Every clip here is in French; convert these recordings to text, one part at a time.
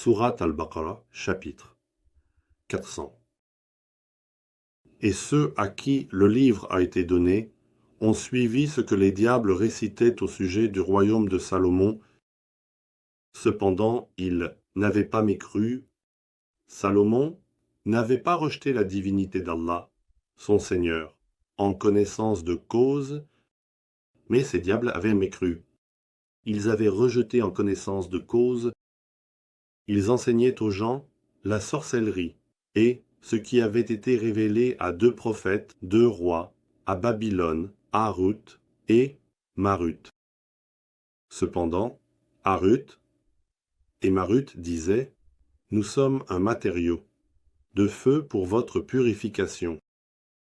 Sourate al-Baqarah, chapitre 400. Et ceux à qui le livre a été donné ont suivi ce que les diables récitaient au sujet du royaume de Salomon. Cependant, ils n'avaient pas mécru. Salomon n'avait pas rejeté la divinité d'Allah, son Seigneur, en connaissance de cause, mais ces diables avaient mécru. Ils avaient rejeté en connaissance de cause. Ils enseignaient aux gens la sorcellerie et ce qui avait été révélé à 2 prophètes, 2 rois, à Babylone, Harut et Marut. Cependant, Harut et Marut disaient « Nous sommes un matériau de feu pour votre purification. »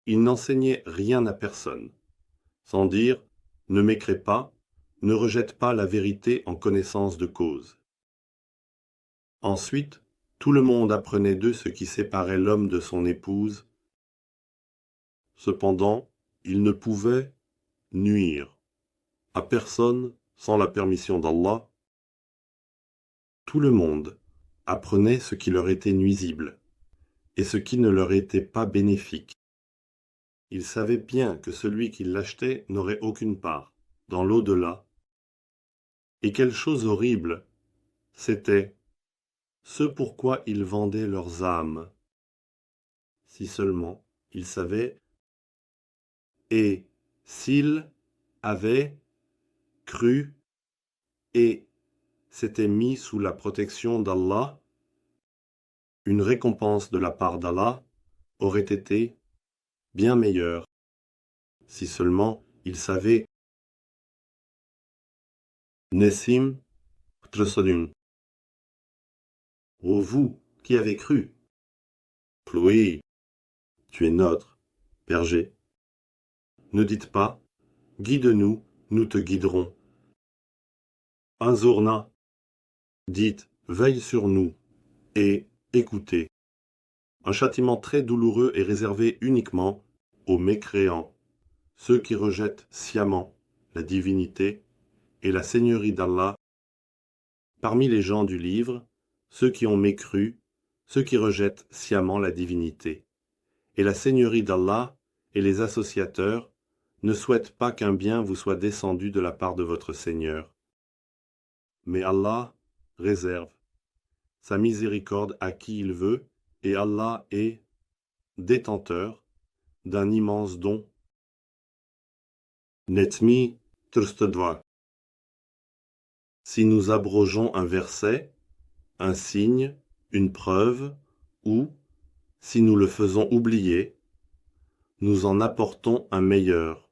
Ils n'enseignaient rien à personne, sans dire « Ne mécrez pas, ne rejette pas la vérité en connaissance de cause. » Ensuite, tout le monde apprenait d'eux ce qui séparait l'homme de son épouse. Cependant, ils ne pouvaient nuire à personne sans la permission d'Allah. Tout le monde apprenait ce qui leur était nuisible et ce qui ne leur était pas bénéfique. Ils savaient bien que celui qui l'achetait n'aurait aucune part dans l'au-delà. Et quelle chose horrible, c'était ce pourquoi ils vendaient leurs âmes. Si seulement ils savaient, et s'ils avaient cru et s'étaient mis sous la protection d'Allah, une récompense de la part d'Allah aurait été bien meilleure. Si seulement ils savaient. Nessim Tresodun. Ô vous qui avez cru, oui, tu es notre berger. Ne dites pas, guide-nous, nous te guiderons. Anzurna, dites, veille sur nous, et écoutez. Un châtiment très douloureux est réservé uniquement aux mécréants, ceux qui rejettent sciemment la divinité et la seigneurie d'Allah. Parmi les gens du livre, ceux qui ont mécru, ceux qui rejettent sciemment la divinité. Et la seigneurie d'Allah et les associateurs ne souhaitent pas qu'un bien vous soit descendu de la part de votre Seigneur. Mais Allah réserve sa miséricorde à qui il veut, et Allah est détenteur d'un immense don. Netmi Trustedva. Si nous abrogeons un verset, un signe, une preuve, ou, si nous le faisons oublier, nous en apportons un meilleur,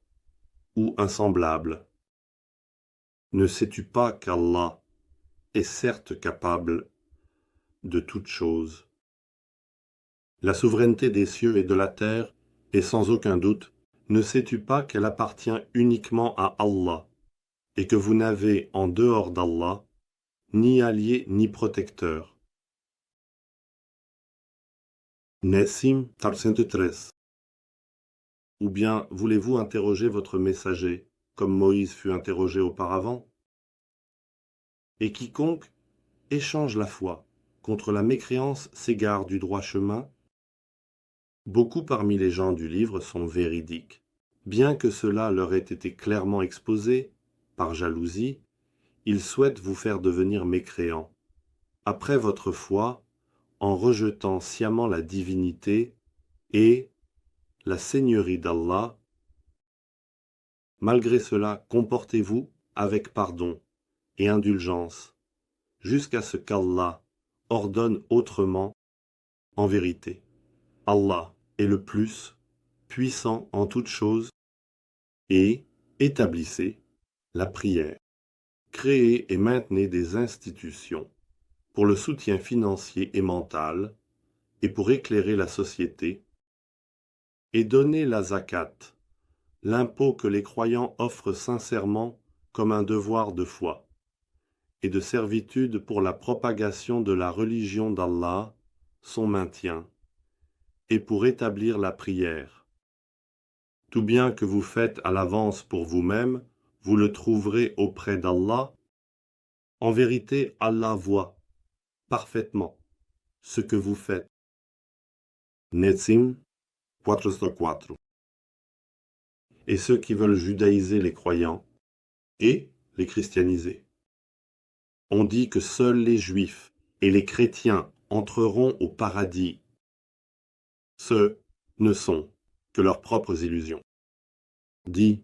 ou un semblable. Ne sais-tu pas qu'Allah est certes capable de toutes choses. La souveraineté des cieux et de la terre est sans aucun doute. Ne sais-tu pas qu'elle appartient uniquement à Allah et que vous n'avez en dehors d'Allah ni allié ni protecteur. Nessim 303. Ou bien voulez-vous interroger votre messager, comme Moïse fut interrogé auparavant? Et quiconque échange la foi contre la mécréance s'égare du droit chemin. Beaucoup parmi les gens du livre sont véridiques. Bien que cela leur ait été clairement exposé, par jalousie, ils souhaitent vous faire devenir mécréants. Après votre foi, en rejetant sciemment la divinité et la seigneurie d'Allah, malgré cela, comportez-vous avec pardon et indulgence, jusqu'à ce qu'Allah ordonne autrement en vérité. Allah est le plus puissant en toutes choses et établissez la prière. Créez et maintenez des institutions pour le soutien financier et mental et pour éclairer la société et donnez la zakat, l'impôt que les croyants offrent sincèrement comme un devoir de foi et de servitude pour la propagation de la religion d'Allah, son maintien, et pour établir la prière. Tout bien que vous faites à l'avance pour vous-même, vous le trouverez auprès d'Allah. En vérité, Allah voit parfaitement ce que vous faites. Netsim 404. Et ceux qui veulent judaïser les croyants et les christianiser. On dit que seuls les juifs et les chrétiens entreront au paradis. Ce ne sont que leurs propres illusions. Dis,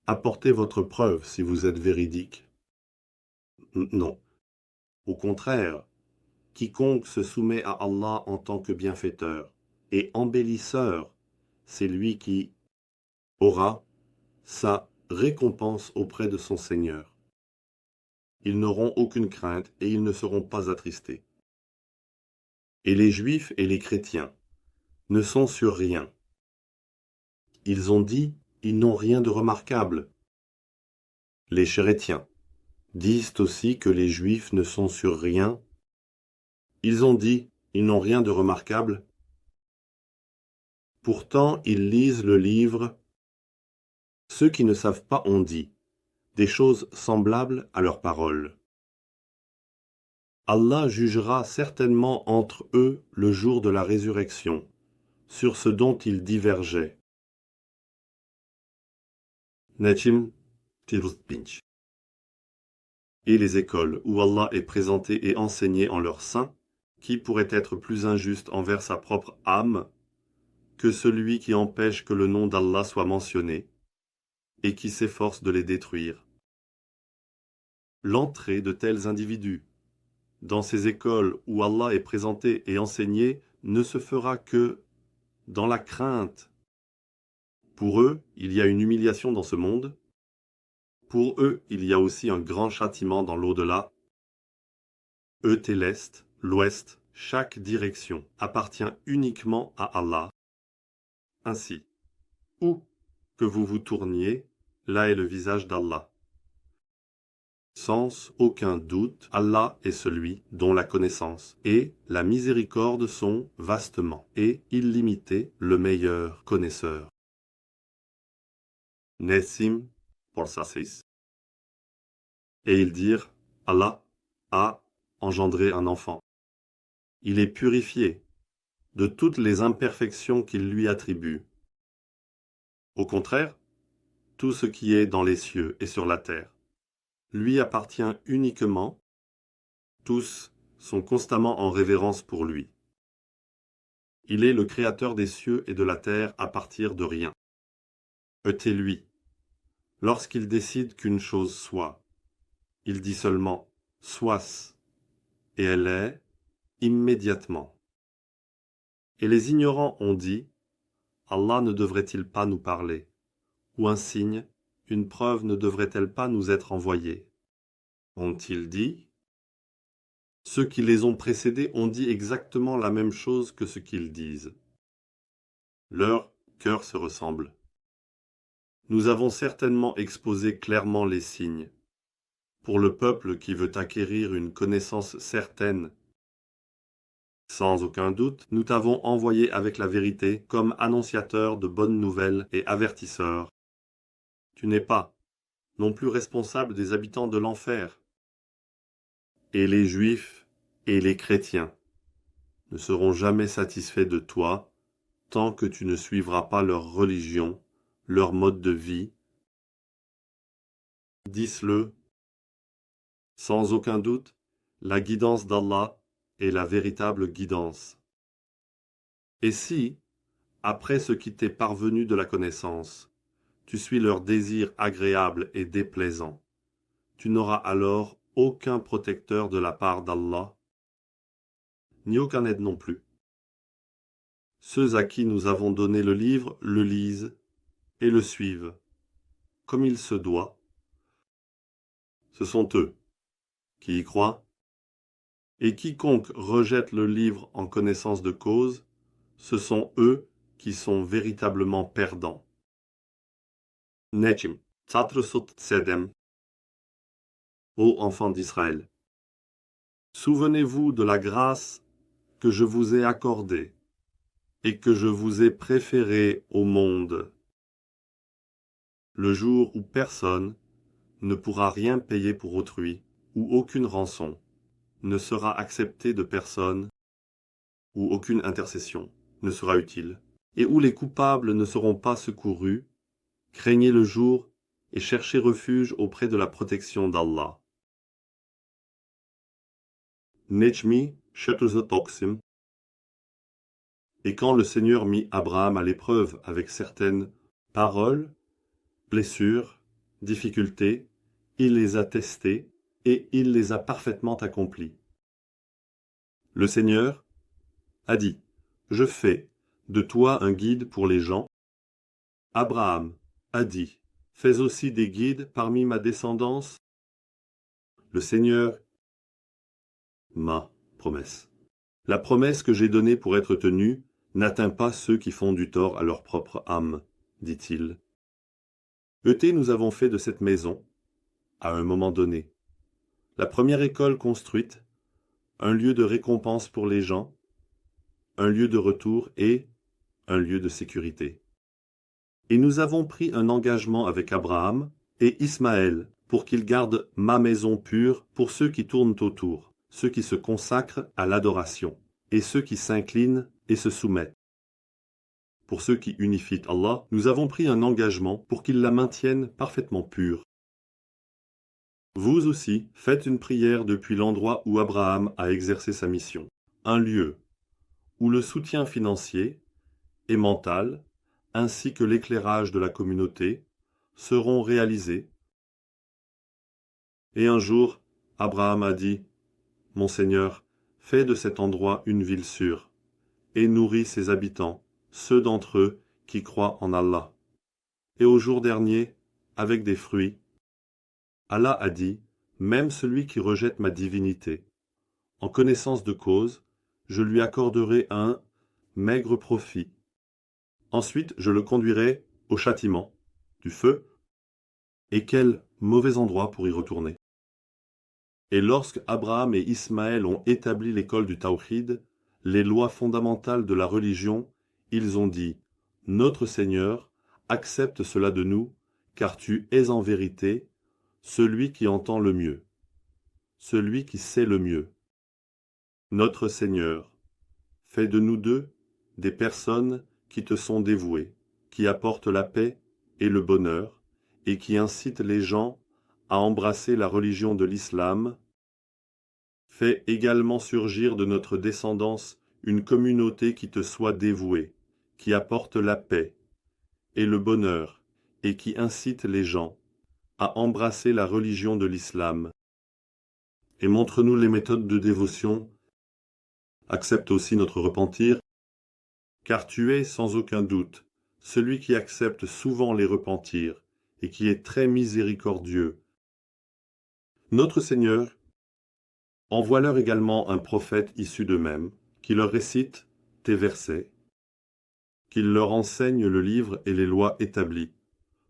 apportez votre preuve si vous êtes véridique. Non. Au contraire, quiconque se soumet à Allah en tant que bienfaiteur et embellisseur, c'est lui qui aura sa récompense auprès de son Seigneur. Ils n'auront aucune crainte et ils ne seront pas attristés. Et les Juifs et les chrétiens ne sont sur rien. Ils ont dit, ils n'ont rien de remarquable. Les chrétiens disent aussi que les Juifs ne sont sur rien. Ils ont dit, ils n'ont rien de remarquable. Pourtant, ils lisent le livre. Ceux qui ne savent pas ont dit des choses semblables à leurs paroles. Allah jugera certainement entre eux le jour de la résurrection, sur ce dont ils divergeaient. Najm 35. Et les écoles où Allah est présenté et enseigné en leur sein, qui pourrait être plus injuste envers sa propre âme que celui qui empêche que le nom d'Allah soit mentionné et qui s'efforce de les détruire. L'entrée de tels individus dans ces écoles où Allah est présenté et enseigné ne se fera que dans la crainte. Pour eux, il y a une humiliation dans ce monde. Pour eux, il y a aussi un grand châtiment dans l'au-delà. Est et l'Est, l'Ouest, chaque direction appartient uniquement à Allah. Ainsi, où que vous vous tourniez, là est le visage d'Allah. Sans aucun doute, Allah est celui dont la connaissance et la miséricorde sont vastement et illimitées le meilleur connaisseur. Nessim, pour ça 6. Et ils dirent, Allah a engendré un enfant. Il est purifié de toutes les imperfections qu'il lui attribue. Au contraire, tout ce qui est dans les cieux et sur la terre lui appartient uniquement, tous sont constamment en révérence pour lui. Il est le créateur des cieux et de la terre à partir de rien. Est lui. Lorsqu'il décide qu'une chose soit, il dit seulement « soit » et elle est immédiatement. Et les ignorants ont dit « Allah ne devrait-il pas nous parler ?» ou un signe, une preuve ne devrait-elle pas nous être envoyée? Ont-ils dit? Ceux qui les ont précédés ont dit exactement la même chose que ce qu'ils disent. Leurs cœurs se ressemblent. Nous avons certainement exposé clairement les signes. Pour le peuple qui veut acquérir une connaissance certaine, sans aucun doute, nous t'avons envoyé avec la vérité comme annonciateur de bonnes nouvelles et avertisseur. Tu n'es pas non plus responsable des habitants de l'enfer. Et les Juifs et les chrétiens ne seront jamais satisfaits de toi tant que tu ne suivras pas leur religion, leur mode de vie. Dis-le, sans aucun doute, la guidance d'Allah est la véritable guidance. Et si, après ce qui t'est parvenu de la connaissance, tu suis leur désir agréable et déplaisant, tu n'auras alors aucun protecteur de la part d'Allah, ni aucun aide non plus. Ceux à qui nous avons donné le livre le lisent et le suivent, comme il se doit. Ce sont eux qui y croient, et quiconque rejette le livre en connaissance de cause, ce sont eux qui sont véritablement perdants. Nejm 407. Ô enfants d'Israël, souvenez-vous de la grâce que je vous ai accordée et que je vous ai préférée au monde, le jour où personne ne pourra rien payer pour autrui ou aucune rançon, ne sera accepté de personne, où aucune intercession ne sera utile, et où les coupables ne seront pas secourus, craignez le jour et cherchez refuge auprès de la protection d'Allah. Nejmi Shetuzotoksim. Et quand le Seigneur mit Abraham à l'épreuve avec certaines paroles, blessures, difficultés, il les a testées et il les a parfaitement accomplies. Le Seigneur a dit, « Je fais de toi un guide pour les gens. » Abraham a dit, « Fais aussi des guides parmi ma descendance. » Le Seigneur, ma promesse. La promesse que j'ai donnée pour être tenue n'atteint pas ceux qui font du tort à leur propre âme, dit-il. Nous avons fait de cette maison, à un moment donné, la première école construite, un lieu de récompense pour les gens, un lieu de retour et un lieu de sécurité. Et nous avons pris un engagement avec Abraham et Ismaël pour qu'ils gardent ma maison pure pour ceux qui tournent autour, ceux qui se consacrent à l'adoration, et ceux qui s'inclinent et se soumettent. Pour ceux qui unifient Allah, nous avons pris un engagement pour qu'ils la maintiennent parfaitement pure. Vous aussi, faites une prière depuis l'endroit où Abraham a exercé sa mission, un lieu où le soutien financier et mental, ainsi que l'éclairage de la communauté, seront réalisés. Et un jour, Abraham a dit, « Mon Seigneur, fais de cet endroit une ville sûre, et nourris ses habitants, ceux d'entre eux qui croient en Allah. » Et au jour dernier, avec des fruits, Allah a dit, « Même celui qui rejette ma divinité, en connaissance de cause, je lui accorderai un maigre profit. Ensuite, je le conduirai au châtiment, du feu, et quel mauvais endroit pour y retourner. » Et lorsque Abraham et Ismaël ont établi l'école du Tawhid, les lois fondamentales de la religion, ils ont dit, « Notre Seigneur, accepte cela de nous, car tu es en vérité celui qui entend le mieux, celui qui sait le mieux. Notre Seigneur, fais de nous deux des personnes qui te sont dévouées, qui apportent la paix et le bonheur, et qui incitent les gens à embrasser la religion de l'islam. Fais également surgir de notre descendance une communauté qui te soit dévouée, qui apporte la paix et le bonheur, et qui incite les gens à embrasser la religion de l'islam. Et montre-nous les méthodes de dévotion. Accepte aussi notre repentir, car tu es, sans aucun doute, celui qui accepte souvent les repentirs et qui est très miséricordieux. Notre Seigneur, envoie-leur également un prophète issu d'eux-mêmes, qui leur récite tes versets, qu'il leur enseigne le livre et les lois établies,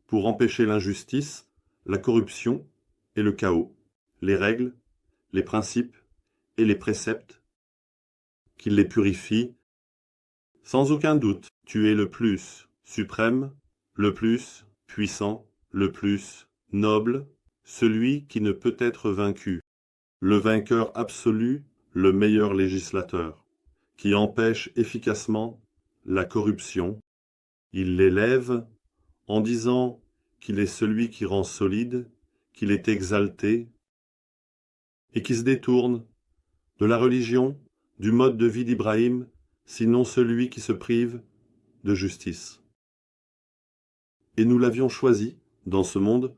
pour empêcher l'injustice, la corruption et le chaos, les règles, les principes et les préceptes, qu'il les purifie. Sans aucun doute, tu es le plus suprême, le plus puissant, le plus noble, celui qui ne peut être vaincu, le vainqueur absolu, le meilleur législateur, qui empêche efficacement la corruption. Il l'élève en disant qu'il est celui qui rend solide, qu'il est exalté, et qui se détourne de la religion, du mode de vie d'Ibrahim, sinon celui qui se prive de justice. Et nous l'avions choisi dans ce monde,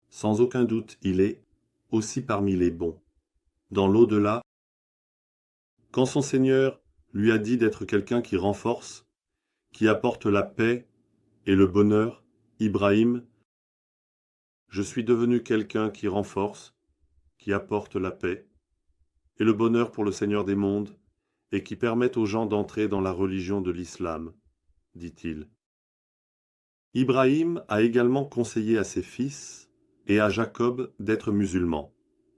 sans aucun doute il est aussi parmi les bons. Dans l'au-delà, quand son Seigneur lui a dit d'être quelqu'un qui renforce, qui apporte la paix et le bonheur, Ibrahim, je suis devenu quelqu'un qui renforce, qui apporte la paix et le bonheur pour le Seigneur des mondes, et qui permet aux gens d'entrer dans la religion de l'islam, dit-il. Ibrahim a également conseillé à ses fils et à Jacob d'être musulmans.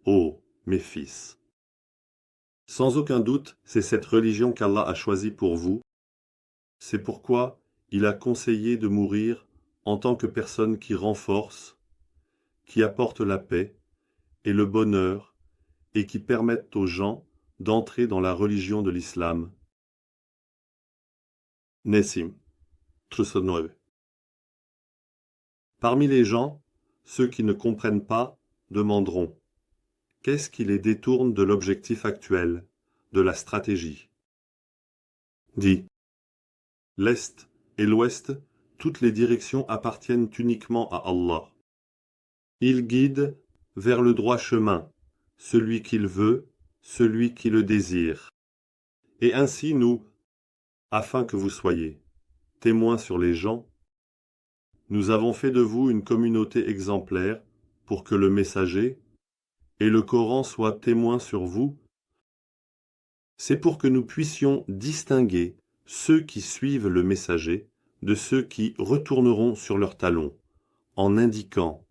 Ô, mes fils! Sans aucun doute, c'est cette religion qu'Allah a choisie pour vous. C'est pourquoi il a conseillé de mourir en tant que personne qui renforce, qui apporte la paix et le bonheur, et qui permettent aux gens d'entrer dans la religion de l'islam. Nessim, 39. Parmi les gens, ceux qui ne comprennent pas demanderont: qu'est-ce qui les détourne de l'objectif actuel, de la stratégie? Dis: l'Est et l'Ouest, toutes les directions appartiennent uniquement à Allah. Il guide vers le droit chemin, celui qu'il veut, celui qui le désire. Et ainsi nous, afin que vous soyez témoins sur les gens, nous avons fait de vous une communauté exemplaire pour que le messager et le Coran soient témoins sur vous. C'est pour que nous puissions distinguer ceux qui suivent le messager de ceux qui retourneront sur leurs talons, en indiquant,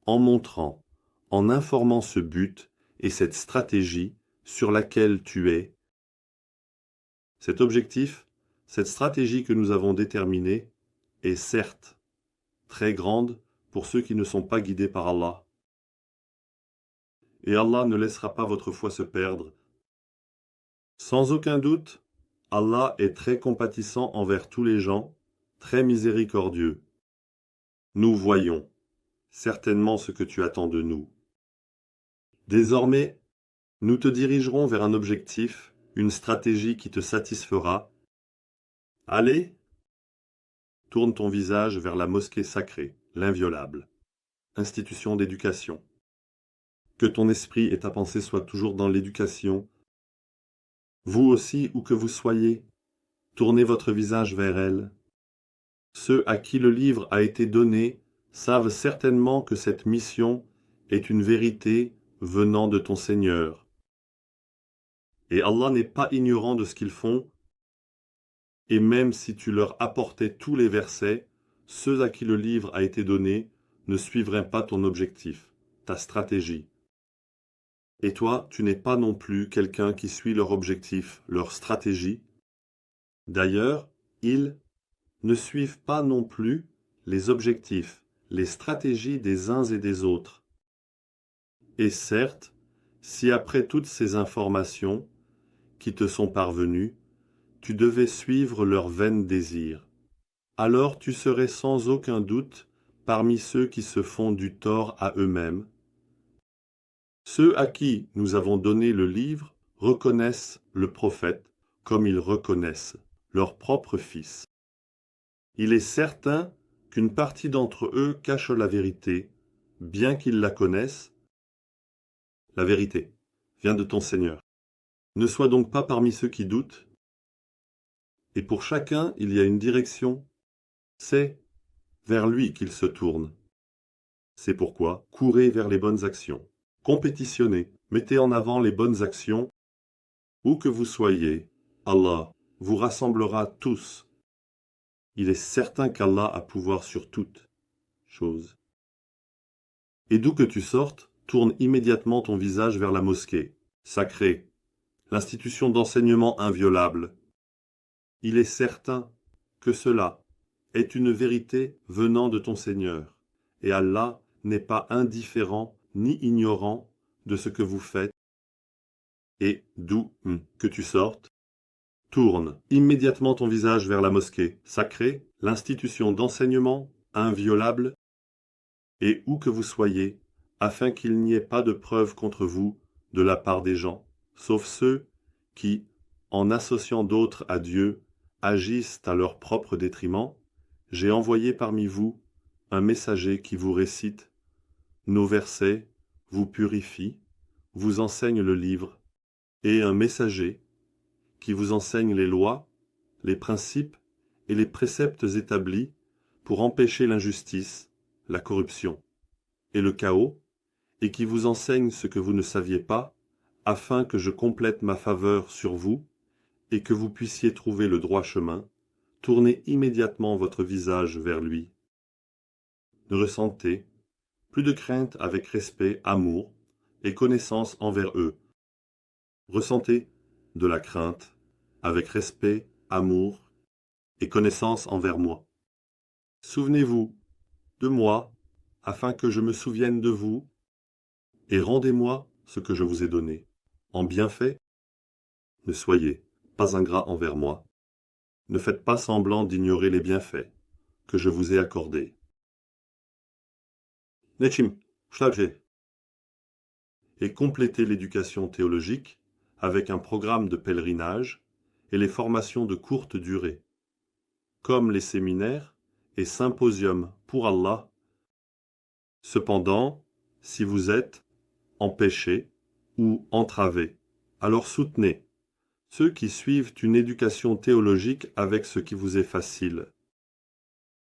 en montrant, en informant ce but et cette stratégie sur laquelle tu es. Cet objectif, cette stratégie que nous avons déterminée, est certes très grande pour ceux qui ne sont pas guidés par Allah. Et Allah ne laissera pas votre foi se perdre. Sans aucun doute, Allah est très compatissant envers tous les gens, très miséricordieux. Nous voyons certainement ce que tu attends de nous. Désormais, nous te dirigerons vers un objectif, une stratégie qui te satisfera. Allez, tourne ton visage vers la mosquée sacrée, l'inviolable, institution d'éducation. Que ton esprit et ta pensée soient toujours dans l'éducation. Vous aussi, où que vous soyez, tournez votre visage vers elle. Ceux à qui le livre a été donné savent certainement que cette mission est une vérité venant de ton Seigneur. Et Allah n'est pas ignorant de ce qu'ils font, et même si tu leur apportais tous les versets, ceux à qui le livre a été donné ne suivraient pas ton objectif, ta stratégie. Et toi, tu n'es pas non plus quelqu'un qui suit leur objectif, leur stratégie. D'ailleurs, ils ne suivent pas non plus les objectifs, les stratégies des uns et des autres. Et certes, si après toutes ces informations qui te sont parvenues, tu devais suivre leurs vains désirs, alors tu serais sans aucun doute parmi ceux qui se font du tort à eux-mêmes. Ceux à qui nous avons donné le livre reconnaissent le prophète comme ils reconnaissent leur propre fils. Il est certain qu'une partie d'entre eux cache la vérité, bien qu'ils la connaissent. La vérité vient de ton Seigneur. Ne sois donc pas parmi ceux qui doutent. Et pour chacun, il y a une direction. C'est vers lui qu'il se tourne. C'est pourquoi courez vers les bonnes actions. Compétitionnez, mettez en avant les bonnes actions. Où que vous soyez, Allah vous rassemblera tous. Il est certain qu'Allah a pouvoir sur toutes choses. Et d'où que tu sortes, tourne immédiatement ton visage vers la mosquée, sacrée, l'institution d'enseignement inviolable. Il est certain que cela est une vérité venant de ton Seigneur, et Allah n'est pas indifférent ni ignorant de ce que vous faites. Et d'où que tu sortes, tourne immédiatement ton visage vers la mosquée sacrée, l'institution d'enseignement inviolable, et où que vous soyez, afin qu'il n'y ait pas de preuve contre vous de la part des gens, sauf ceux qui, en associant d'autres à Dieu, agissent à leur propre détriment. J'ai envoyé parmi vous un messager qui vous récite nos versets, vous purifie, vous enseigne le livre, et un messager qui vous enseigne les lois, les principes et les préceptes établis pour empêcher l'injustice, la corruption et le chaos, et qui vous enseigne ce que vous ne saviez pas, afin que je complète ma faveur sur vous et que vous puissiez trouver le droit chemin. Tournez immédiatement votre visage vers lui. Ne ressentez plus de crainte avec respect, amour et connaissance envers eux. Ressentez de la crainte avec respect, amour et connaissance envers moi. Souvenez-vous de moi, afin que je me souvienne de vous, et rendez-moi ce que je vous ai donné. en bienfait? Ne soyez pas ingrats envers moi. Ne faites pas semblant d'ignorer les bienfaits que je vous ai accordés. Nechim, Shlabje. Et complétez l'éducation théologique avec un programme de pèlerinage et les formations de courte durée, comme les séminaires et symposiums pour Allah. Cependant, si vous êtes empêché ou entravé, alors soutenez ceux qui suivent une éducation théologique avec ce qui vous est facile.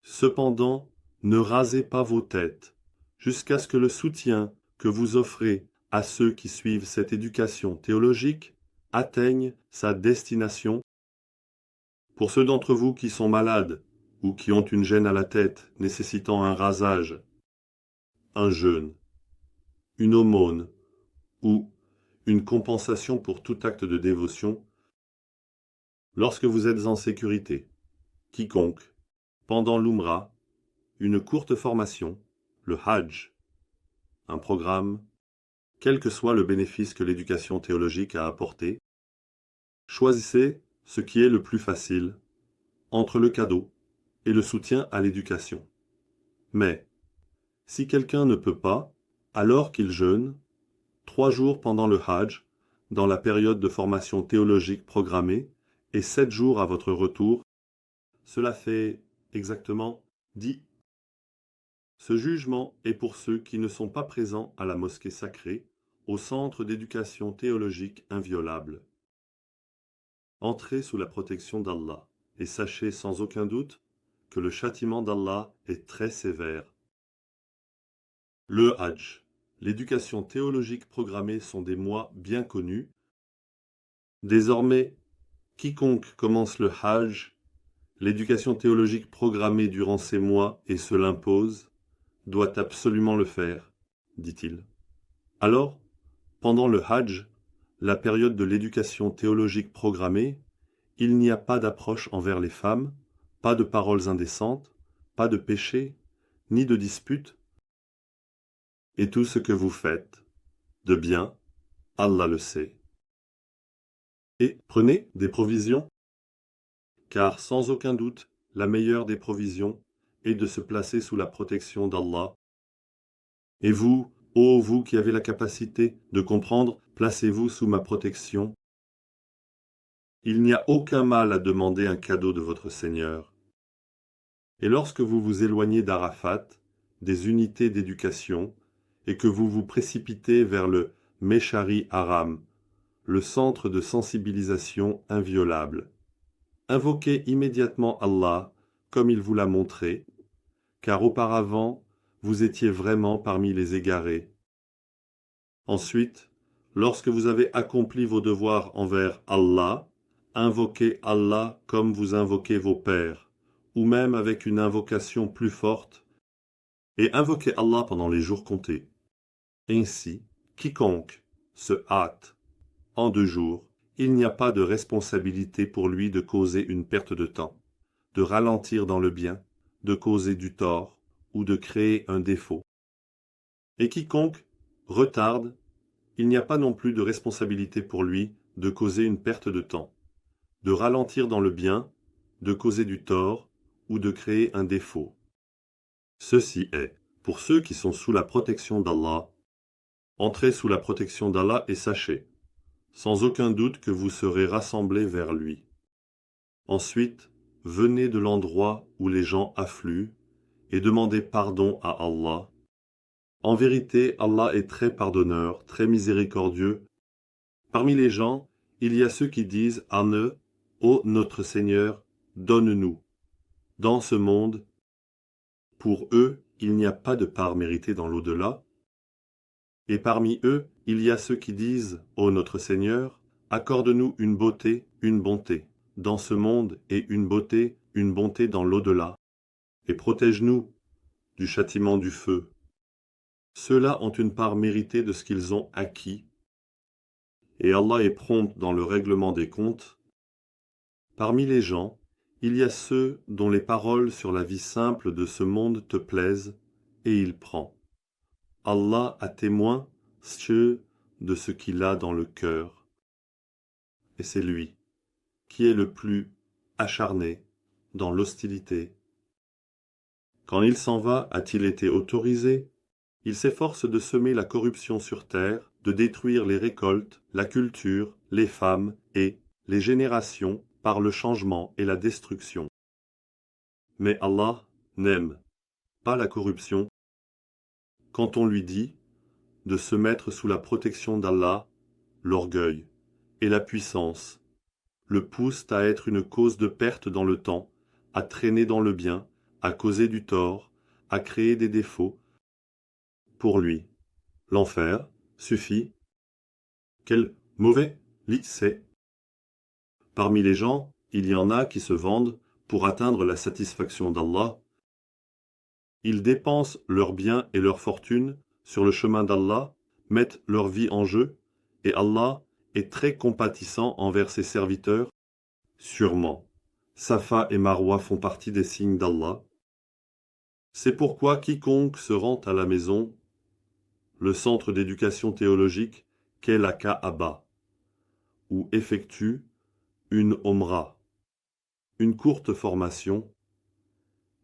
Cependant, ne rasez pas vos têtes jusqu'à ce que le soutien que vous offrez à ceux qui suivent cette éducation théologique atteigne sa destination. Pour ceux d'entre vous qui sont malades ou qui ont une gêne à la tête nécessitant un rasage, un jeûne, une aumône ou une compensation pour tout acte de dévotion, lorsque vous êtes en sécurité, quiconque, pendant l'Umrah, une courte formation, le Hajj, un programme, quel que soit le bénéfice que l'éducation théologique a apporté, choisissez ce qui est le plus facile entre le cadeau et le soutien à l'éducation. Mais, si quelqu'un ne peut pas, alors qu'il jeûne, 3 jours pendant le Hajj, dans la période de formation théologique programmée, et 7 jours à votre retour, cela fait exactement 10. Ce jugement est pour ceux qui ne sont pas présents à la mosquée sacrée, au centre d'éducation théologique inviolable. Entrez sous la protection d'Allah, et sachez sans aucun doute que le châtiment d'Allah est très sévère. Le Hajj, l'éducation théologique programmée sont des mois bien connus. Désormais, quiconque commence le Hajj, l'éducation théologique programmée durant ces mois et se l'impose, doit absolument le faire, dit-il. Alors, pendant le Hajj, la période de l'éducation théologique programmée, il n'y a pas d'approche envers les femmes, pas de paroles indécentes, pas de péché, ni de disputes. Et tout ce que vous faites, de bien, Allah le sait. Et prenez des provisions, car sans aucun doute, la meilleure des provisions est de se placer sous la protection d'Allah. Et vous, ô vous qui avez la capacité de comprendre, placez-vous sous ma protection. Il n'y a aucun mal à demander un cadeau de votre Seigneur. Et lorsque vous vous éloignez d'Arafat, des unités d'éducation, et que vous vous précipitez vers le Meshari Haram, le centre de sensibilisation inviolable, invoquez immédiatement Allah comme il vous l'a montré, car auparavant, vous étiez vraiment parmi les égarés. Ensuite, lorsque vous avez accompli vos devoirs envers Allah, invoquez Allah comme vous invoquez vos pères, ou même avec une invocation plus forte, et invoquez Allah pendant les jours comptés. Ainsi, quiconque se hâte en 2 jours, il n'y a pas de responsabilité pour lui de causer une perte de temps, de ralentir dans le bien, de causer du tort ou de créer un défaut. Et quiconque retarde, il n'y a pas non plus de responsabilité pour lui de causer une perte de temps, de ralentir dans le bien, de causer du tort ou de créer un défaut. Ceci est, pour ceux qui sont sous la protection d'Allah, entrez sous la protection d'Allah et sachez, sans aucun doute que vous serez rassemblés vers lui. Ensuite, venez de l'endroit où les gens affluent et demandez pardon à Allah. En vérité, Allah est très pardonneur, très miséricordieux. Parmi les gens, il y a ceux qui disent en eux, « Ô notre Seigneur, donne-nous. » Dans ce monde, pour eux, il n'y a pas de part méritée dans l'au-delà. Et parmi eux, il y a ceux qui disent, « Ô notre Seigneur, accorde-nous une beauté, une bonté, dans ce monde et une bonté dans l'au-delà, et protège-nous du châtiment du feu. » Ceux-là ont une part méritée de ce qu'ils ont acquis, et Allah est prompt dans le règlement des comptes. Parmi les gens, il y a ceux dont les paroles sur la vie simple de ce monde te plaisent, et il prend. Allah a témoin, ceux de ce qu'il a dans le cœur. Et c'est lui qui est le plus acharné dans l'hostilité. Quand il s'en va, a-t-il été autorisé? Il s'efforce de semer la corruption sur terre, de détruire les récoltes, la culture, les femmes et les générations par le changement et la destruction. Mais Allah n'aime pas la corruption. Quand on lui dit de se mettre sous la protection d'Allah, l'orgueil et la puissance le poussent à être une cause de perte dans le temps, à traîner dans le bien, à causer du tort, à créer des défauts. Pour lui, l'enfer suffit. Quel mauvais lit c'est. Parmi les gens, il y en a qui se vendent pour atteindre la satisfaction d'Allah. Ils dépensent leurs biens et leur fortune sur le chemin d'Allah, mettent leur vie en jeu, et Allah est très compatissant envers ses serviteurs. Sûrement, Safa et Marwa font partie des signes d'Allah. C'est pourquoi quiconque se rend à la maison, le centre d'éducation théologique qu'est la Kaaba, ou effectue une Omra, une courte formation,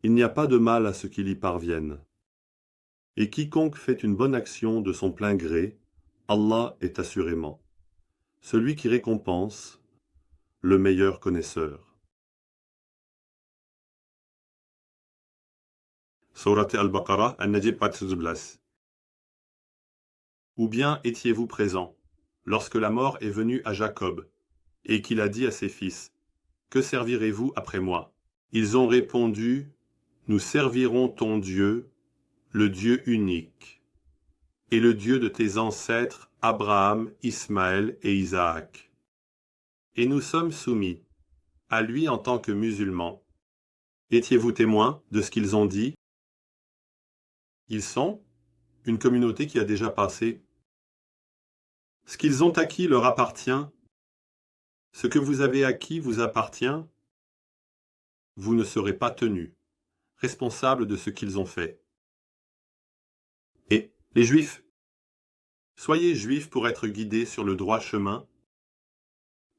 il n'y a pas de mal à ce qu'il y parvienne. Et quiconque fait une bonne action de son plein gré, Allah est assurément celui qui récompense, le meilleur connaisseur. Sourate Al-Baqarah, An-Najm 14. Ou bien étiez-vous présents, lorsque la mort est venue à Jacob, et qu'il a dit à ses fils, « Que servirez-vous après moi ?» Ils ont répondu, « Nous servirons ton Dieu, le Dieu unique, et le Dieu de tes ancêtres Abraham, Ismaël et Isaac. Et nous sommes soumis à lui en tant que musulmans. Étiez-vous témoins de ce qu'ils ont dit? Ils sont une communauté qui a déjà passé. Ce qu'ils ont acquis leur appartient. Ce que vous avez acquis vous appartient. Vous ne serez pas tenus responsables de ce qu'ils ont fait. Et les Juifs? Soyez Juifs pour être guidés sur le droit chemin.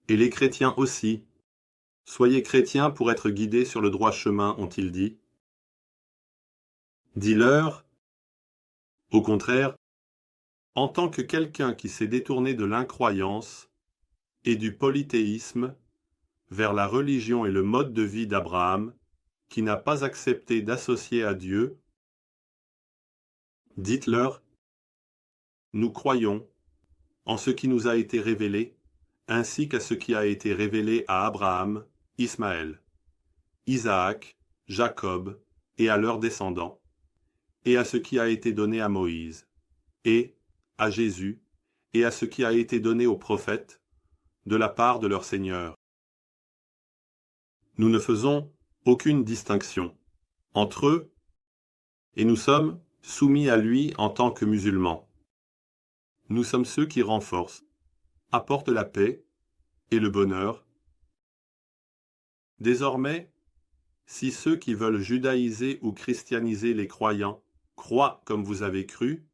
Et les chrétiens aussi. Soyez chrétiens pour être guidés sur le droit chemin, ont-ils dit. Dis-leur, au contraire, en tant que quelqu'un qui s'est détourné de l'incroyance et du polythéisme vers la religion et le mode de vie d'Abraham, qui n'a pas accepté d'associer à Dieu, dites-leur, nous croyons en ce qui nous a été révélé, ainsi qu'à ce qui a été révélé à Abraham, Ismaël, Isaac, Jacob et à leurs descendants, et à ce qui a été donné à Moïse, et à Jésus, et à ce qui a été donné aux prophètes, de la part de leur Seigneur. Nous ne faisons aucune distinction entre eux, et nous sommes soumis à lui en tant que musulmans. Nous sommes ceux qui renforcent, apportent la paix et le bonheur. Désormais, si ceux qui veulent judaïser ou christianiser les croyants croient comme vous avez cru,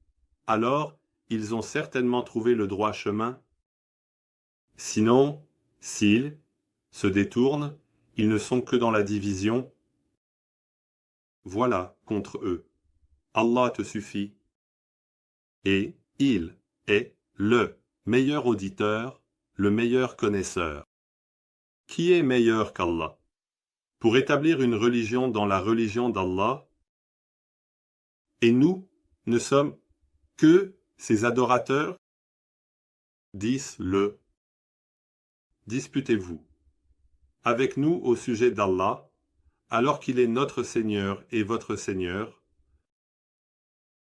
alors ils ont certainement trouvé le droit chemin. Sinon, s'ils se détournent, ils ne sont que dans la division. Voilà contre eux. Allah te suffit. Et il est le meilleur auditeur, le meilleur connaisseur. Qui est meilleur qu'Allah? Pour établir une religion dans la religion d'Allah, et nous ne sommes que ses adorateurs? Dis-le. Disputez-vous avec nous au sujet d'Allah, alors qu'il est notre Seigneur et votre Seigneur,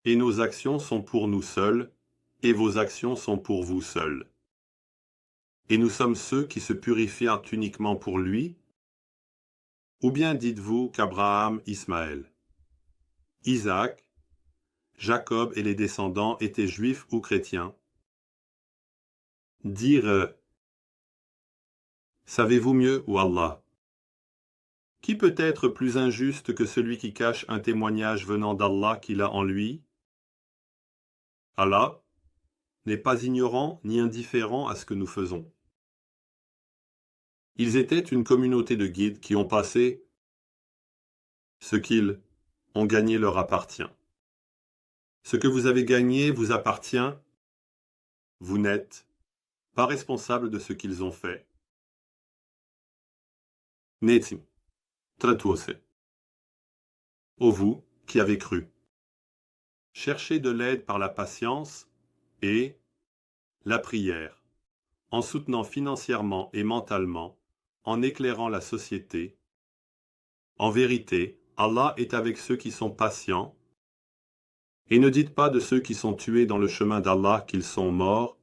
et nos actions sont pour nous seuls, et vos actions sont pour vous seuls. Et nous sommes ceux qui se purifient uniquement pour lui? Ou bien dites-vous qu'Abraham, Ismaël, Isaac, Jacob et les descendants étaient juifs ou chrétiens? Dire savez-vous mieux ou Allah? Qui peut être plus injuste que celui qui cache un témoignage venant d'Allah qu'il a en lui? Allah n'est pas ignorant ni indifférent à ce que nous faisons. Ils étaient une communauté de guides qui ont passé ce qu'ils ont gagné leur appartient. Ce que vous avez gagné vous appartient. Vous n'êtes pas responsable de ce qu'ils ont fait. Netim, traduose. Ô vous qui avez cru. Cherchez de l'aide par la patience et la prière, en soutenant financièrement et mentalement, en éclairant la société. En vérité, Allah est avec ceux qui sont patients. Et ne dites pas de ceux qui sont tués dans le chemin d'Allah qu'ils sont morts.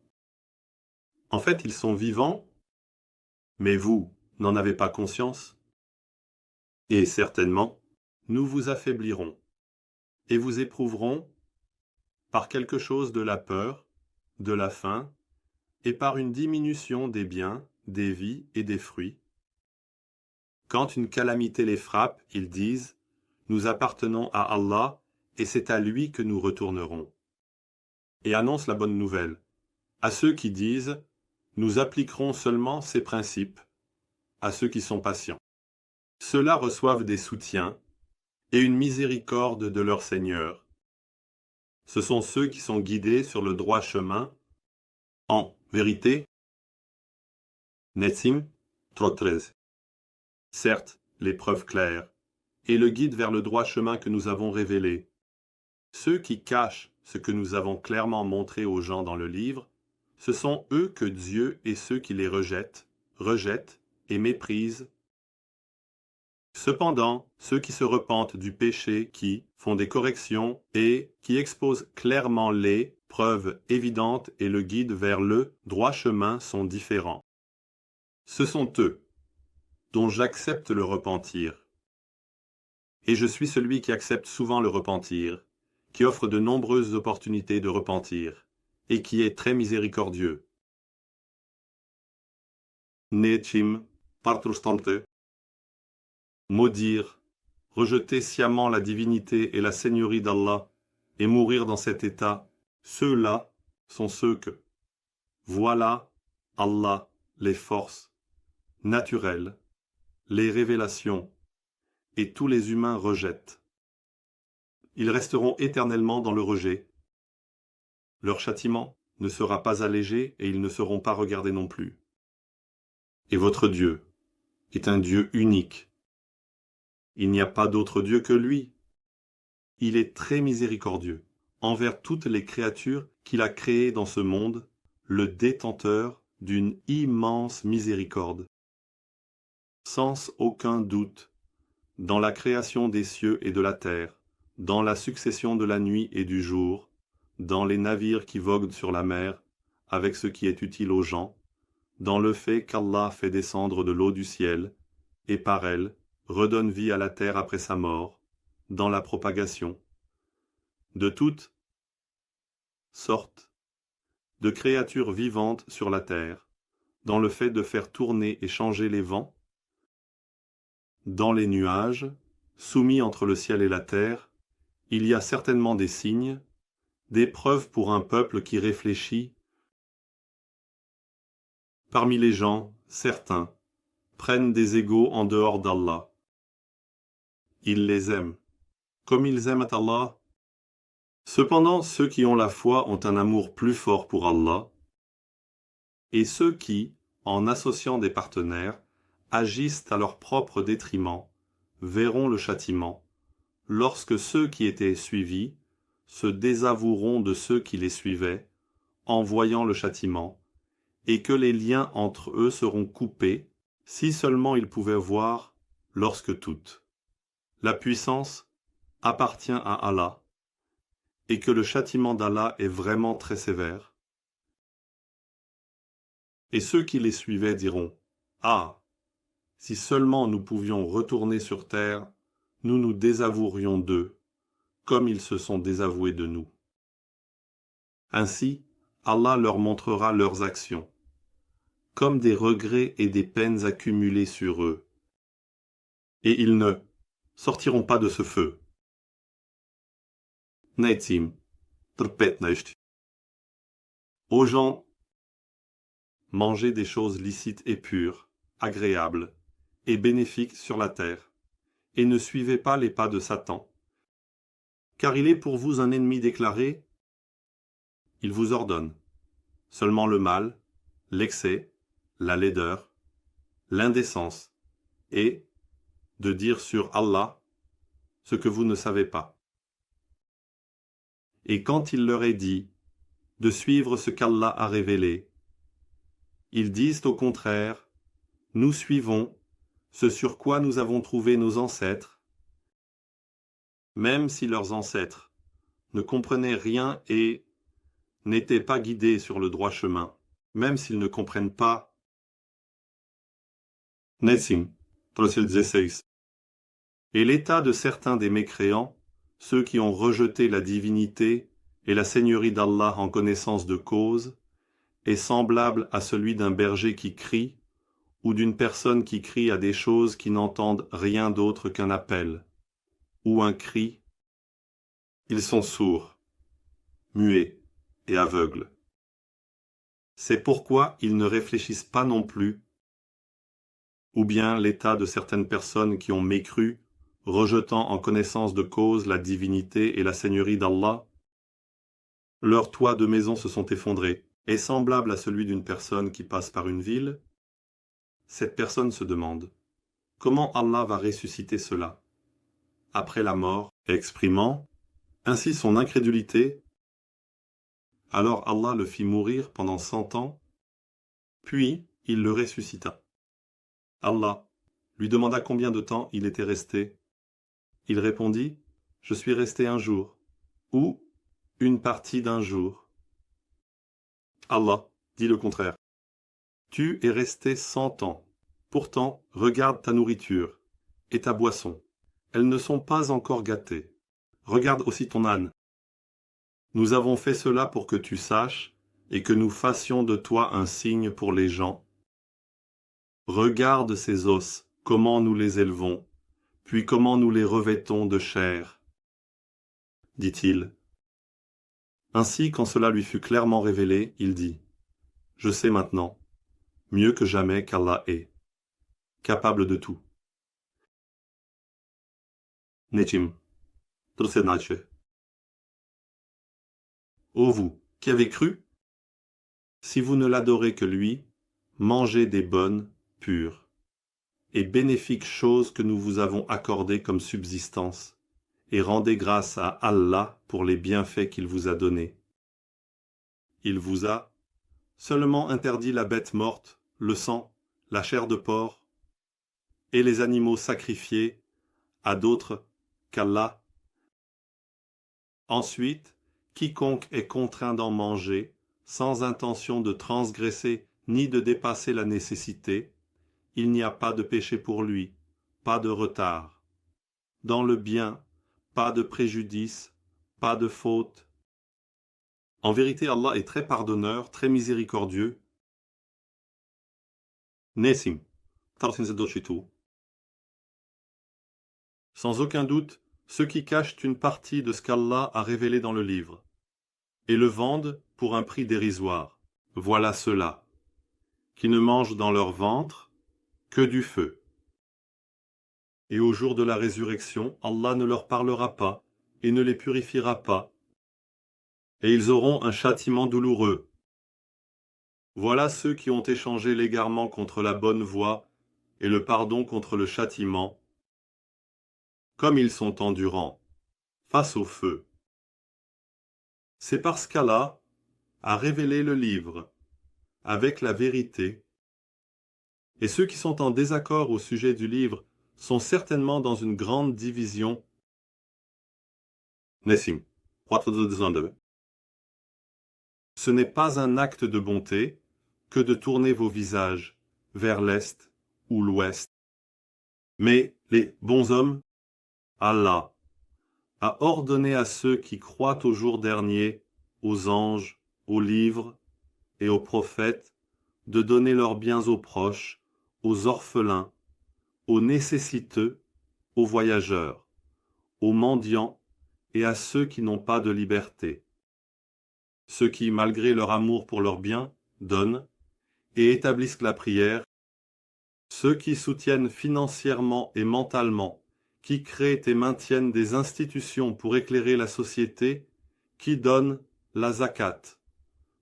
En fait, ils sont vivants, mais vous n'en avez pas conscience. Et certainement, nous vous affaiblirons et vous éprouverons par quelque chose de la peur, de la faim, et par une diminution des biens, des vies et des fruits. Quand une calamité les frappe, ils disent « Nous appartenons à Allah et c'est à lui que nous retournerons. » Et annoncent la bonne nouvelle à ceux qui disent « Nous appliquerons seulement ces principes » à ceux qui sont patients. Ceux-là reçoivent des soutiens et une miséricorde de leur Seigneur. Ce sont ceux qui sont guidés sur le droit chemin. En vérité, Nesim 13. Certes, les preuves claires, et le guide vers le droit chemin que nous avons révélé. Ceux qui cachent ce que nous avons clairement montré aux gens dans le livre, ce sont eux que Dieu et ceux qui les rejettent et méprisent. Cependant, ceux qui se repentent du péché, qui font des corrections et qui exposent clairement les preuves évidentes et le guide vers le droit chemin sont différents. Ce sont eux dont j'accepte le repentir. Et je suis celui qui accepte souvent le repentir, qui offre de nombreuses opportunités de repentir, et qui est très miséricordieux. Nećim, partrustante. Maudire, rejeter sciemment la divinité et la seigneurie d'Allah, et mourir dans cet état, ceux-là sont ceux que, voilà, Allah, les forces naturelles, les révélations, et tous les humains rejettent. Ils resteront éternellement dans le rejet. Leur châtiment ne sera pas allégé et ils ne seront pas regardés non plus. Et votre Dieu est un Dieu unique. Il n'y a pas d'autre Dieu que lui. Il est très miséricordieux envers toutes les créatures qu'il a créées dans ce monde, le détenteur d'une immense miséricorde. Sans aucun doute, dans la création des cieux et de la terre, dans la succession de la nuit et du jour, dans les navires qui voguent sur la mer, avec ce qui est utile aux gens, dans le fait qu'Allah fait descendre de l'eau du ciel, et par elle redonne vie à la terre après sa mort, dans la propagation, de toutes sortes de créatures vivantes sur la terre, dans le fait de faire tourner et changer les vents, dans les nuages, soumis entre le ciel et la terre, il y a certainement des signes, des preuves pour un peuple qui réfléchit. Parmi les gens, certains prennent des égaux en dehors d'Allah. Ils les aiment, comme ils aiment Allah. Cependant, ceux qui ont la foi ont un amour plus fort pour Allah, et ceux qui, en associant des partenaires, agissent à leur propre détriment, verront le châtiment, lorsque ceux qui étaient suivis se désavoueront de ceux qui les suivaient, en voyant le châtiment, et que les liens entre eux seront coupés, si seulement ils pouvaient voir, lorsque toute la puissance appartient à Allah, et que le châtiment d'Allah est vraiment très sévère. Et ceux qui les suivaient diront, « Ah, si seulement nous pouvions retourner sur terre, nous nous désavouerions d'eux, comme ils se sont désavoués de nous. » Ainsi, Allah leur montrera leurs actions, comme des regrets et des peines accumulées sur eux. Et ils ne sortiront pas de ce feu. Nećim, 15. Aux gens, mangez des choses licites et pures, agréables et bénéfiques sur la terre, et ne suivez pas les pas de Satan, car il est pour vous un ennemi déclaré. Il vous ordonne seulement le mal, l'excès, la laideur, l'indécence, et de dire sur Allah ce que vous ne savez pas. Et quand il leur est dit de suivre ce qu'Allah a révélé, ils disent au contraire, nous suivons ce sur quoi nous avons trouvé nos ancêtres, même si leurs ancêtres ne comprenaient rien et n'étaient pas guidés sur le droit chemin, même s'ils ne comprennent pas. Nessim, 316. Et l'état de certains des mécréants, ceux qui ont rejeté la divinité et la seigneurie d'Allah en connaissance de cause, est semblable à celui d'un berger qui crie, ou d'une personne qui crie à des choses qui n'entendent rien d'autre qu'un appel, ou un cri. Ils sont sourds, muets et aveugles. C'est pourquoi ils ne réfléchissent pas non plus, ou bien l'état de certaines personnes qui ont mécru, rejetant en connaissance de cause la divinité et la seigneurie d'Allah. Leurs toits de maison se sont effondrés, est semblable à celui d'une personne qui passe par une ville. Cette personne se demande comment Allah va ressusciter cela après la mort, exprimant ainsi son incrédulité. Alors Allah le fit mourir pendant 100 ans, puis il le ressuscita. Allah lui demanda combien de temps il était resté. Il répondit, je suis resté un jour, ou une partie d'un jour. Allah dit le contraire. Tu es resté 100 ans. Pourtant, regarde ta nourriture et ta boisson. Elles ne sont pas encore gâtées. Regarde aussi ton âne. Nous avons fait cela pour que tu saches et que nous fassions de toi un signe pour les gens. Regarde ces os, comment nous les élevons, puis comment nous les revêtons de chair, dit-il. Ainsi, quand cela lui fut clairement révélé, il dit, je sais maintenant, mieux que jamais qu'Allah est, capable de tout. Nečim, 13. Ô vous, qui avez cru, si vous ne l'adorez que lui, mangez des bonnes, pures et bénéfiques choses que nous vous avons accordées comme subsistance, et rendez grâce à Allah pour les bienfaits qu'il vous a donnés. Il vous a seulement interdit la bête morte, le sang, la chair de porc, et les animaux sacrifiés à d'autres qu'Allah. Ensuite, quiconque est contraint d'en manger, sans intention de transgresser ni de dépasser la nécessité, il n'y a pas de péché pour lui, pas de retard. Dans le bien, pas de préjudice, pas de faute. En vérité, Allah est très pardonneur, très miséricordieux. Nessim, 13. Sans aucun doute, ceux qui cachent une partie de ce qu'Allah a révélé dans le livre, et le vendent pour un prix dérisoire. Voilà ceux-là, qui ne mangent dans leur ventre que du feu. Et au jour de la résurrection, Allah ne leur parlera pas et ne les purifiera pas, et ils auront un châtiment douloureux. Voilà ceux qui ont échangé l'égarement contre la bonne voie et le pardon contre le châtiment, comme ils sont endurants, face au feu. C'est parce qu'Allah a révélé le livre avec la vérité, et ceux qui sont en désaccord au sujet du livre sont certainement dans une grande division. Nessim, 3. Ce n'est pas un acte de bonté que de tourner vos visages vers l'est ou l'ouest. Mais les bons hommes, Allah a ordonné à ceux qui croient au jour dernier, aux anges, aux livres et aux prophètes, de donner leurs biens aux proches, aux orphelins, aux nécessiteux, aux voyageurs, aux mendiants et à ceux qui n'ont pas de liberté. ceux qui, malgré leur amour pour leurs biens, donnent et établissent la prière, ceux qui soutiennent financièrement et mentalement, qui créent et maintiennent des institutions pour éclairer la société, qui donnent la zakat,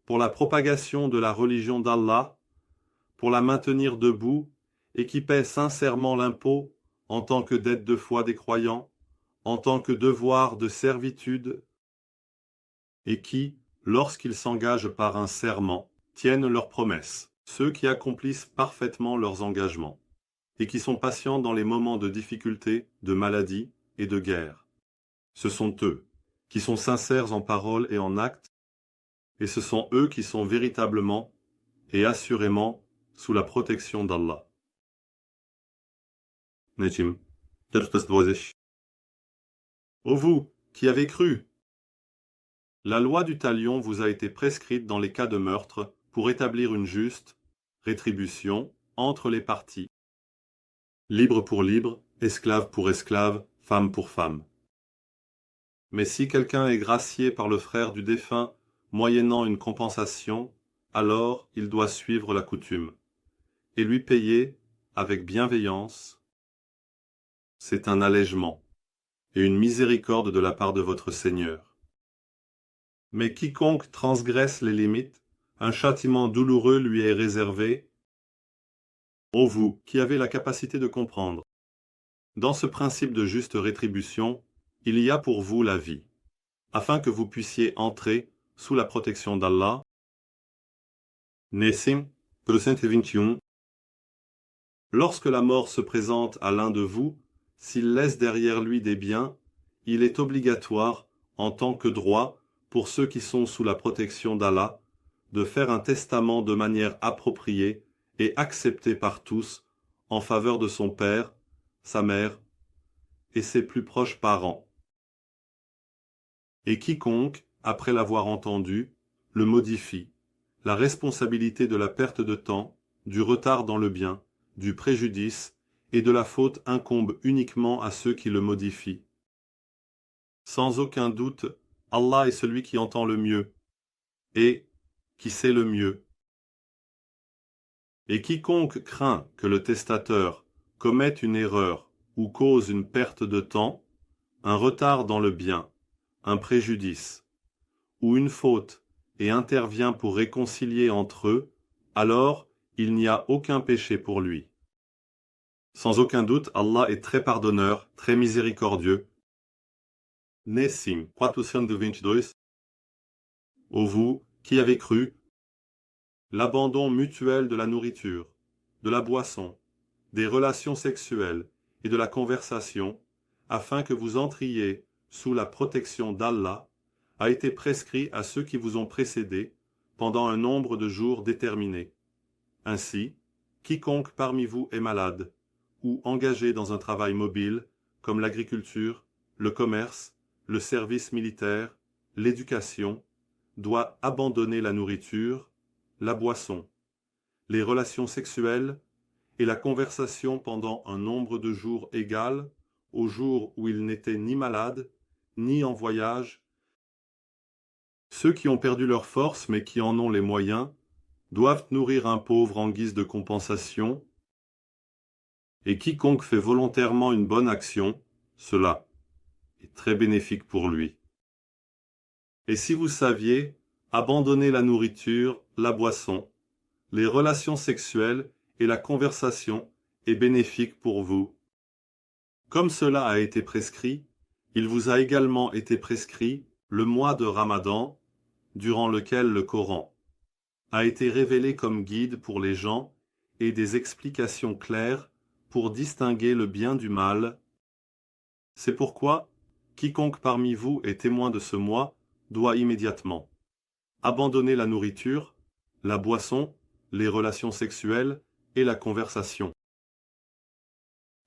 pour la propagation de la religion d'Allah, pour la maintenir debout, et qui paient sincèrement l'impôt en tant que dette de foi des croyants, en tant que devoir de servitude, et qui, lorsqu'ils s'engagent par un serment, tiennent leurs promesses, ceux qui accomplissent parfaitement leurs engagements, et qui sont patients dans les moments de difficulté, de maladie et de guerre. Ce sont eux qui sont sincères en parole et en acte, et ce sont eux qui sont véritablement et assurément sous la protection d'Allah. Necim, ô vous qui avez cru, la loi du talion vous a été prescrite dans les cas de meurtre pour établir une juste rétribution entre les parties, libre pour libre, esclave pour esclave, femme pour femme. Mais si quelqu'un est gracié par le frère du défunt moyennant une compensation, alors il doit suivre la coutume et lui payer avec bienveillance. C'est un allègement et une miséricorde de la part de votre Seigneur. Mais quiconque transgresse les limites, un châtiment douloureux lui est réservé. Ô vous qui avez la capacité de comprendre, dans ce principe de juste rétribution, il y a pour vous la vie, afin que vous puissiez entrer sous la protection d'Allah. Nessim, 21. Lorsque la mort se présente à l'un de vous, s'il laisse derrière lui des biens, il est obligatoire, en tant que droit, pour ceux qui sont sous la protection d'Allah, de faire un testament de manière appropriée et acceptée par tous en faveur de son père, sa mère et ses plus proches parents. Et quiconque, après l'avoir entendu, le modifie, la responsabilité de la perte de temps, du retard dans le bien, du préjudice et de la faute incombe uniquement à ceux qui le modifient. Sans aucun doute, Allah est celui qui entend le mieux et qui sait le mieux. Et quiconque craint que le testateur commette une erreur ou cause une perte de temps, un retard dans le bien, un préjudice ou une faute et intervient pour réconcilier entre eux, alors il n'y a aucun péché pour lui. Sans aucun doute, Allah est très pardonneur, très miséricordieux. Nessim 422. Ô vous qui avez cru, l'abandon mutuel de la nourriture, de la boisson, des relations sexuelles et de la conversation, afin que vous entriez sous la protection d'Allah, a été prescrit à ceux qui vous ont précédés pendant un nombre de jours déterminé. Ainsi, quiconque parmi vous est malade ou engagé dans un travail mobile comme l'agriculture, le commerce, le service militaire, l'éducation, doit abandonner la nourriture, la boisson, les relations sexuelles et la conversation pendant un nombre de jours égal au jour où il n'était ni malade, ni en voyage. Ceux qui ont perdu leur force mais qui en ont les moyens doivent nourrir un pauvre en guise de compensation, et quiconque fait volontairement une bonne action, cela est très bénéfique pour lui. Et si vous saviez, abandonner la nourriture, la boisson, les relations sexuelles et la conversation est bénéfique pour vous. Comme cela a été prescrit, il vous a également été prescrit le mois de Ramadan, durant lequel le Coran a été révélé comme guide pour les gens et des explications claires pour distinguer le bien du mal. C'est pourquoi quiconque parmi vous est témoin de ce mois doit immédiatement abandonner la nourriture, la boisson, les relations sexuelles et la conversation.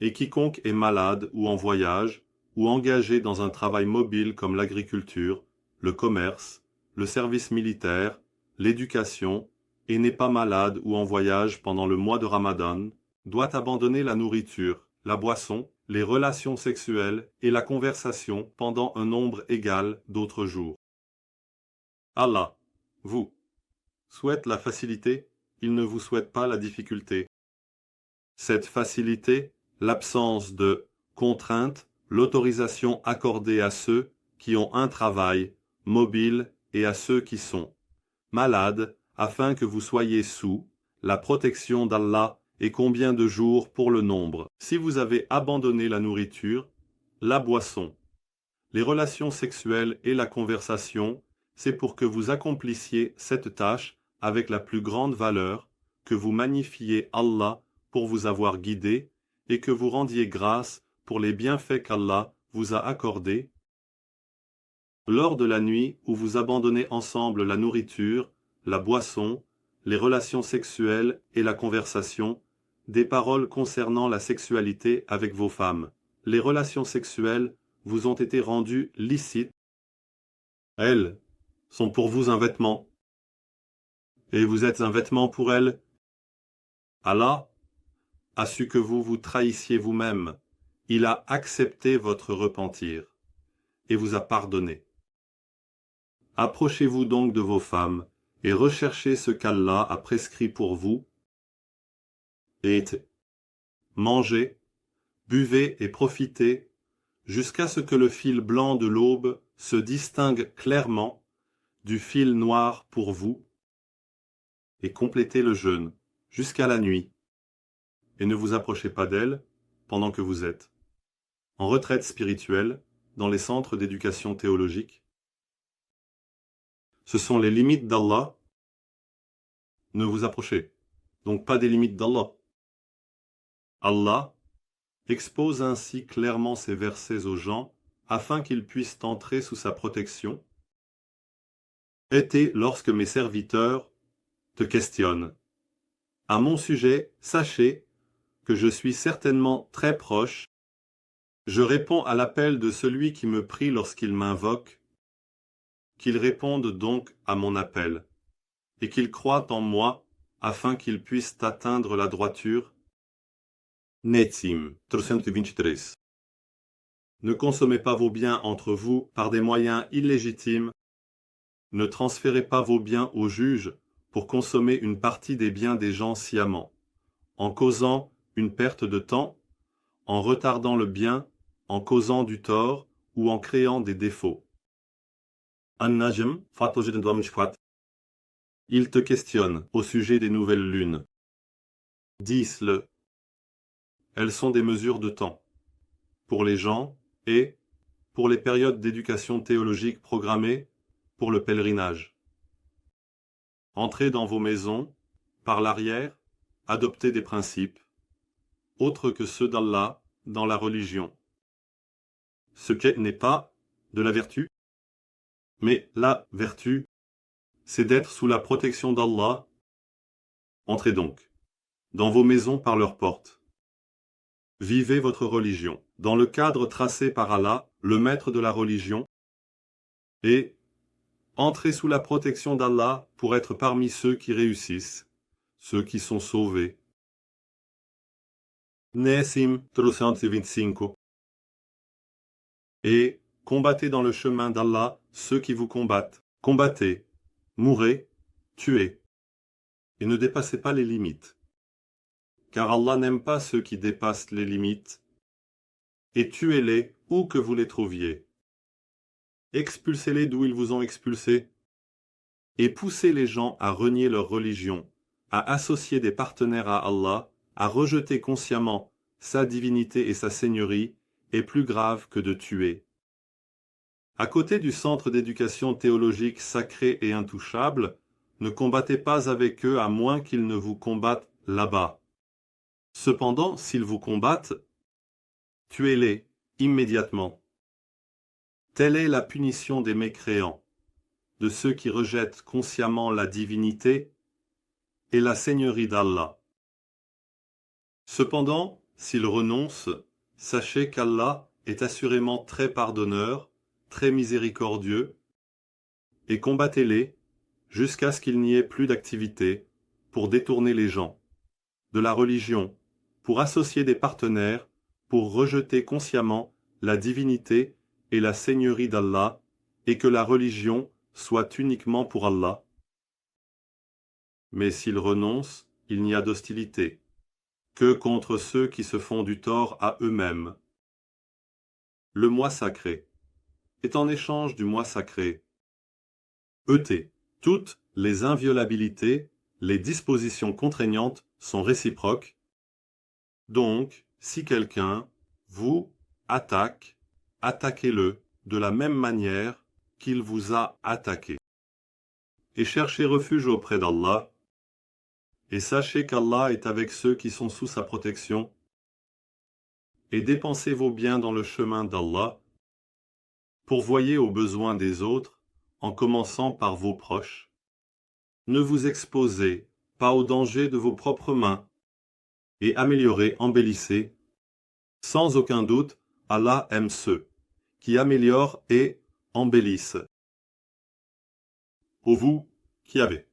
Et quiconque est malade ou en voyage ou engagé dans un travail mobile comme l'agriculture, le commerce, le service militaire, l'éducation, et n'est pas malade ou en voyage pendant le mois de Ramadan, doit abandonner la nourriture, la boisson, les relations sexuelles et la conversation pendant un nombre égal d'autres jours. Allah vous souhaite la facilité, il ne vous souhaite pas la difficulté. Cette facilité, l'absence de contrainte, l'autorisation accordée à ceux qui ont un travail mobile et à ceux qui sont malades, afin que vous soyez sous la protection d'Allah, et combien de jours pour le nombre. Si vous avez abandonné la nourriture, la boisson, les relations sexuelles et la conversation, c'est pour que vous accomplissiez cette tâche avec la plus grande valeur, que vous magnifiez Allah pour vous avoir guidé, et que vous rendiez grâce pour les bienfaits qu'Allah vous a accordés. Lors de la nuit où vous abandonnez ensemble la nourriture, la boisson, les relations sexuelles et la conversation, des paroles concernant la sexualité avec vos femmes. Les relations sexuelles vous ont été rendues licites. Elles sont pour vous un vêtement, et vous êtes un vêtement pour elles. Allah a su que vous vous trahissiez vous-même. Il a accepté votre repentir et vous a pardonné. Approchez-vous donc de vos femmes et recherchez ce qu'Allah a prescrit pour vous, et mangez, buvez et profitez jusqu'à ce que le fil blanc de l'aube se distingue clairement du fil noir pour vous, et complétez le jeûne jusqu'à la nuit, et ne vous approchez pas d'elle pendant que vous êtes en retraite spirituelle dans les centres d'éducation théologique. Ce sont les limites d'Allah. Ne vous approchez donc pas des limites d'Allah. Allah expose ainsi clairement ces versets aux gens afin qu'ils puissent entrer sous sa protection. Et lorsque mes serviteurs te questionnent à mon sujet, sachez que je suis certainement très proche. Je réponds à l'appel de celui qui me prie lorsqu'il m'invoque, qu'il réponde donc à mon appel, et qu'il croie en moi, afin qu'il puisse atteindre la droiture. Netim 323. Ne consommez pas vos biens entre vous par des moyens illégitimes. Ne transférez pas vos biens aux juges pour consommer une partie des biens des gens sciemment, en causant une perte de temps, en retardant le bien, en causant du tort ou en créant des défauts. An-Najm 424. Il te questionne au sujet des nouvelles lunes. Dis-le. Elles sont des mesures de temps pour les gens et pour les périodes d'éducation théologique programmées pour le pèlerinage. Entrez dans vos maisons par l'arrière, adoptez des principes autres que ceux d'Allah dans la religion. Ce qui n'est pas de la vertu, mais la vertu, c'est d'être sous la protection d'Allah. Entrez donc dans vos maisons par leurs portes. Vivez votre religion dans le cadre tracé par Allah, le maître de la religion, et entrez sous la protection d'Allah pour être parmi ceux qui réussissent, ceux qui sont sauvés. Nesim 325. Et combattez dans le chemin d'Allah ceux qui vous combattent. Combattez, mourrez, tuez, et ne dépassez pas les limites. Car Allah n'aime pas ceux qui dépassent les limites. Et tuez-les où que vous les trouviez. Expulsez-les d'où ils vous ont expulsés. Et poussez les gens à renier leur religion, à associer des partenaires à Allah, à rejeter consciemment sa divinité et sa seigneurie, est plus grave que de tuer. À côté du centre d'éducation théologique sacré et intouchable, ne combattez pas avec eux à moins qu'ils ne vous combattent là-bas. Cependant, s'ils vous combattent, tuez-les immédiatement. Telle est la punition des mécréants, de ceux qui rejettent consciemment la divinité et la seigneurie d'Allah. Cependant, s'ils renoncent, sachez qu'Allah est assurément très pardonneur, très miséricordieux, et combattez-les jusqu'à ce qu'il n'y ait plus d'activité pour détourner les gens de la religion, pour associer des partenaires, pour rejeter consciemment la divinité et la seigneurie d'Allah, et que la religion soit uniquement pour Allah. Mais s'ils renoncent, il n'y a d'hostilité que contre ceux qui se font du tort à eux-mêmes. Le mois sacré est en échange du mois sacré. ET. Toutes les inviolabilités, les dispositions contraignantes sont réciproques. Donc, si quelqu'un vous attaque, attaquez-le de la même manière qu'il vous a attaqué. Et cherchez refuge auprès d'Allah, et sachez qu'Allah est avec ceux qui sont sous sa protection, et dépensez vos biens dans le chemin d'Allah, pourvoyez aux besoins des autres, en commençant par vos proches. Ne vous exposez pas aux dangers de vos propres mains, et améliorez, embellissez. Sans aucun doute, Allah aime ceux qui améliorent et embellissent. Ô vous qui avez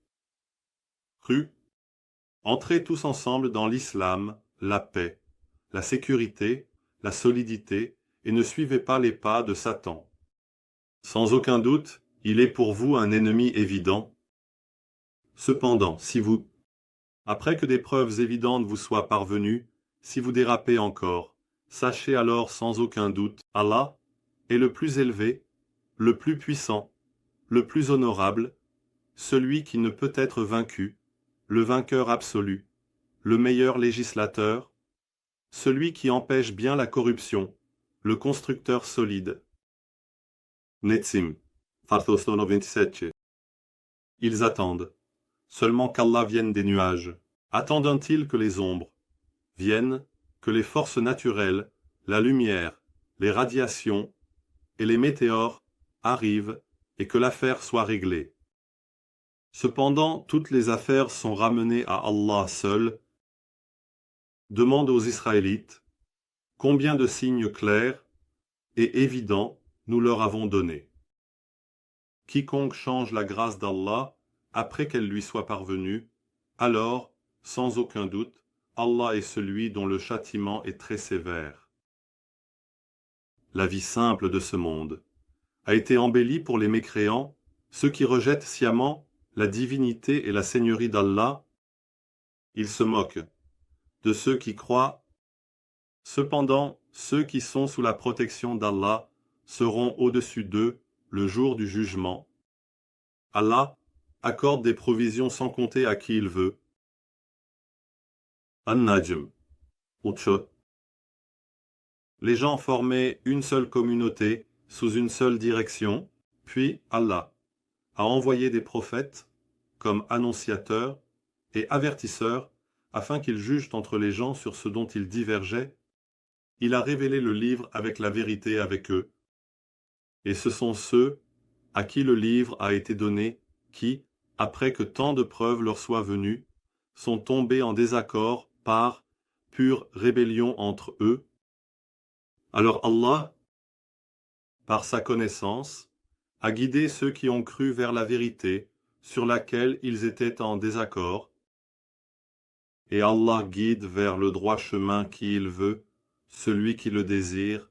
cru, entrez tous ensemble dans l'islam, la paix, la sécurité, la solidité, et ne suivez pas les pas de Satan. Sans aucun doute, il est pour vous un ennemi évident. Cependant, si vous, après que des preuves évidentes vous soient parvenues, si vous dérapez encore, sachez alors sans aucun doute, Allah est le plus élevé, le plus puissant, le plus honorable, celui qui ne peut être vaincu, le vainqueur absolu, le meilleur législateur, celui qui empêche bien la corruption, le constructeur solide. Netsim, Farthostono 27. Ils attendent, seulement qu'Allah vienne des nuages. Attendent-ils que les ombres viennent, que les forces naturelles, la lumière, les radiations et les météores arrivent et que l'affaire soit réglée. Cependant, toutes les affaires sont ramenées à Allah seul. Demande aux Israélites combien de signes clairs et évidents nous leur avons donnés. Quiconque change la grâce d'Allah après qu'elle lui soit parvenue, alors, sans aucun doute, Allah est celui dont le châtiment est très sévère. La vie simple de ce monde a été embellie pour les mécréants, ceux qui rejettent sciemment la divinité et la seigneurie d'Allah. Ils se moquent de ceux qui croient. Cependant, ceux qui sont sous la protection d'Allah seront au-dessus d'eux le jour du jugement. Allah accorde des provisions sans compter à qui il veut. An-Najm. Les gens formaient une seule communauté sous une seule direction, puis Allah a envoyé des prophètes comme annonciateurs et avertisseurs afin qu'ils jugent entre les gens sur ce dont ils divergeaient. Il a révélé le livre avec la vérité avec eux. Et ce sont ceux à qui le livre a été donné qui, après que tant de preuves leur soient venues, sont tombés en désaccord par pure rébellion entre eux. Alors Allah, par sa connaissance, a guidé ceux qui ont cru vers la vérité sur laquelle ils étaient en désaccord. Et Allah guide vers le droit chemin qui il veut, celui qui le désire,